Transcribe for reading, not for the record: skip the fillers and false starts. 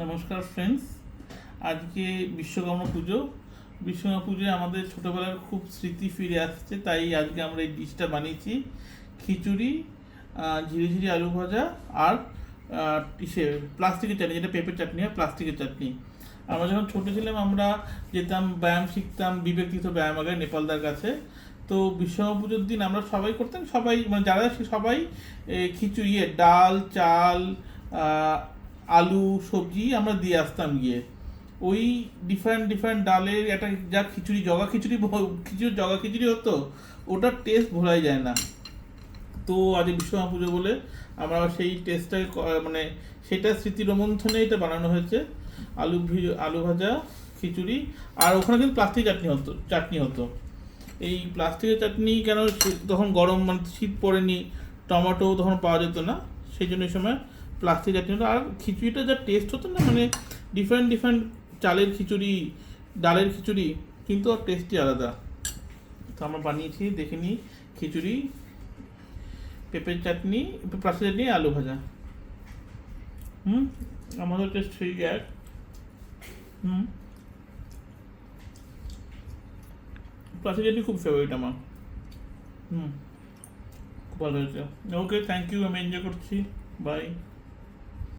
নমস্কার ফ্রেন্ডস, আজকে বিশ্বকর্মা পুজো। বিশ্বকর্মা পুজোয় আমাদের ছোটোবেলার খুব স্মৃতি ফিরে আসছে, তাই আজকে আমরা এই ডিশটা বানিয়েছি। খিচুড়ি, ঝিরিঝিরি আলু ভাজা আর ইসে প্লাস্টিকের চাটনি, যেটা পেঁপের চাটনি হয়, প্লাস্টিকের চাটনি। আমরা যখন ছোটো ছিলাম আমরা যেতাম ব্যায়াম শিখতাম বিবেকৃত ব্যায়ামাগার নেপালদার কাছে। তো বিশ্বকর্মা পুজোর দিন আমরা সবাই করতাম, সবাই মানে যারা সবাই খিচুড়ি, ডাল, চাল, আলু, সবজি আমরা দিয়ে আসতাম গিয়ে। ওই ডিফারেন্ট ডিফারেন্ট ডালের একটা যা খিচুড়ি, জগা খিচুড়ি হতো, ওটার টেস্ট ভোলাই যায় না। তো আজ বিশ্বকর্মা পুজো বলে আমরা সেই টেস্টটাকে মানে সেটা স্মৃতি রোমন্থনে এটা বানানো হয়েছে। আলু ভাজা, খিচুড়ি, আর ওখানে কিন্তু প্লাস্টিক চাটনি হতো। এই প্লাস্টিকের চাটনি কেন, তখন গরম মানে শীত পড়েনি, টমেটো তখন পাওয়া যেত না, সেই জন্য এই সময় প্লাস্টিক চাটনি হতো। আর খিচুড়িটা যা টেস্ট হতো না, মানে ডিফারেন্ট ডিফারেন্ট চালের খিচুড়ি, ডালের খিচুড়ি, কিন্তু আর টেস্টই আলাদা। তো আমরা বানিয়েছি, দেখে নিই। খিচুড়ি, পেঁপের চাটনি, প্লাস্টিক চাটনি, আলু ভাজা। আমাদের টেস্ট সেই এক। প্লাস্টিক চাটনি খুব ফেভারিট আমার। খুব ভালো হয়েছে। ওকে, থ্যাংক ইউ, আমি এনজয় করছি। বাই।